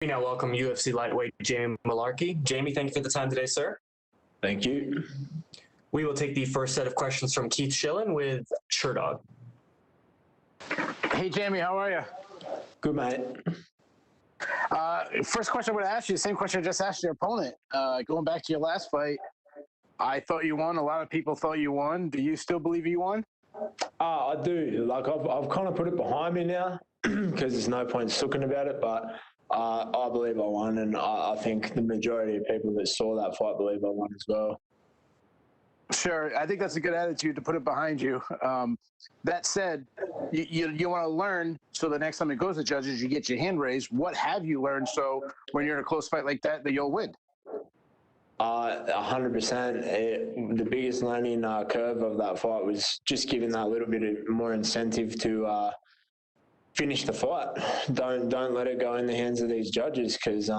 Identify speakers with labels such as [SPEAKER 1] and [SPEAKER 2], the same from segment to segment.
[SPEAKER 1] We now welcome UFC lightweight Jamie Mullarkey. Jamie, thank you for the time today, sir.
[SPEAKER 2] Thank you.
[SPEAKER 1] We will take the first set of questions from Keith Schillen with Sherdog.
[SPEAKER 3] Hey, Jamie, how are you?
[SPEAKER 2] Good, mate.
[SPEAKER 3] First question I'm going to ask you, the same question I just asked your opponent. Going back to your last fight, I thought you won. A lot of people thought you won. Do you still believe you won?
[SPEAKER 2] I do. Like, I've kind of put it behind me now because there's no point talking about it, but I believe I won, and I think the majority of people that saw that fight believe I won as well.
[SPEAKER 3] Sure. I think that's a good attitude to put it behind you. That said, you want to learn so the next time it goes to judges, you get your hand raised. What have you learned so when you're in a close fight like that you'll win?
[SPEAKER 2] 100%. The biggest learning curve of that fight was just giving that little bit of more incentive to finish the fight. Don't let it go in the hands of these judges, because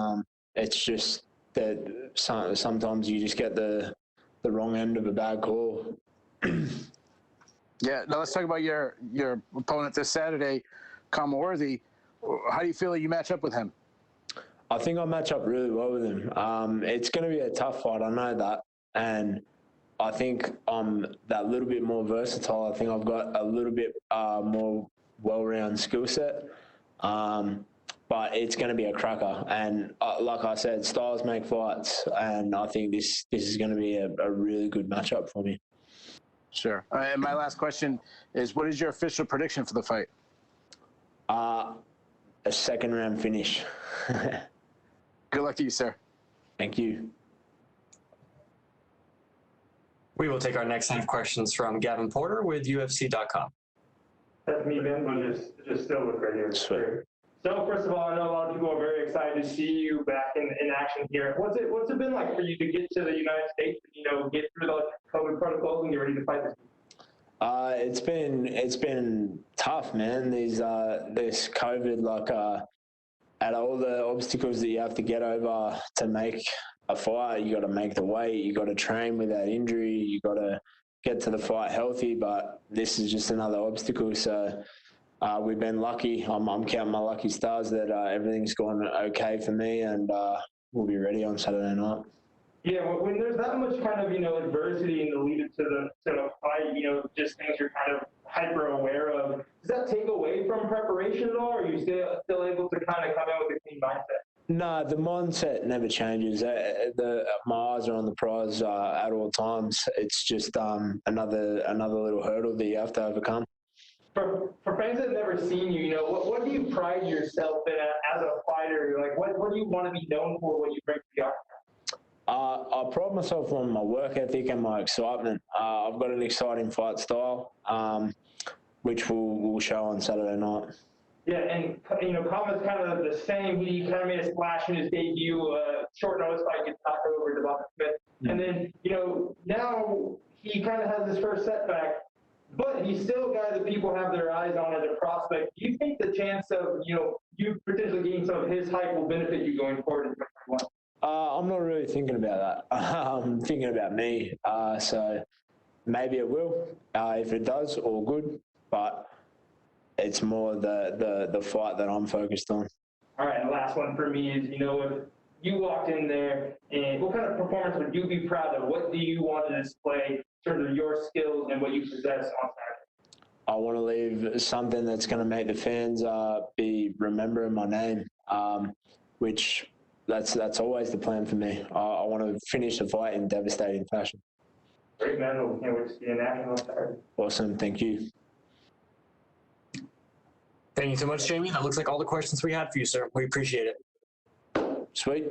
[SPEAKER 2] it's just that sometimes you just get the wrong end of a bad call.
[SPEAKER 3] Yeah. Now let's talk about your opponent this Saturday, Khama Worthy. How do you feel like you match up with him?
[SPEAKER 2] I think I match up really well with him. It's going to be a tough fight, I know that. And I think I'm that little bit more versatile. I think I've got a little bit more well-rounded skill set. But it's going to be a cracker. And like I said, styles make fights. And I think this is going to be a really good matchup for me.
[SPEAKER 3] Sure. And my last question is, what is your official prediction for the fight?
[SPEAKER 2] A second-round finish.
[SPEAKER 3] Good luck to you, sir.
[SPEAKER 2] Thank you.
[SPEAKER 1] We will take our next set of questions from Gavin Porter with UFC.com.
[SPEAKER 4] That's me, Ben. I'm just still with right here.
[SPEAKER 2] Sweet.
[SPEAKER 4] So first of all, I know a lot of people are very excited to see you back in action here. What's it been like for you to get to the United States and, get through the COVID protocols and get ready to fight this?
[SPEAKER 2] It's been tough, man. This COVID, at all the obstacles that you have to get over to make a fight. You got to make the weight, you got to train without injury, you got to get to the fight healthy, but this is just another obstacle. So we've been lucky. I'm counting my lucky stars that everything's gone okay for me, and we'll be ready on Saturday night. Yeah,
[SPEAKER 4] when there's that much kind of, adversity in the lead up to the fight, just things you're kind of hyper aware of, does that take away from preparation at all, or are you still able to kind of come in with a clean mindset?
[SPEAKER 2] No, the mindset never changes. My eyes are on the prize at all times. It's just another little hurdle that you have to overcome.
[SPEAKER 4] For fans that have never seen you, what do you pride yourself in as a fighter? Like, what do you want to be known for when you break the octagon?
[SPEAKER 2] I pride myself on my work ethic and my excitement. I've got an exciting fight style, which we'll show on Saturday night.
[SPEAKER 4] Yeah, and Khama's kind of the same. He kind of made a splash in his debut, short notice fight against over Devonta Smith, and then now he kind of has his first setback, but he's still a guy that people have their eyes on as a prospect. Do you think the chance of you potentially getting some of his hype will benefit you going forward in 2021?
[SPEAKER 2] I'm not really thinking about that. I'm thinking about me. So maybe it will. If it does, all good. But it's more the fight that I'm focused on.
[SPEAKER 4] All right, and the last one for me is, if you walked in there, and what kind of performance would you be proud of? What do you want to display in terms of your skills and what you possess on Saturday?
[SPEAKER 2] I want to leave something that's going to make the fans be remembering my name, which that's always the plan for me. I want to finish the fight in devastating fashion.
[SPEAKER 4] Great, man. We can't wait to see you in action on Saturday.
[SPEAKER 2] Awesome. Thank you.
[SPEAKER 1] Thank you so much, Jamie. That looks like all the questions we had for you, sir. We appreciate it.
[SPEAKER 2] Sweet.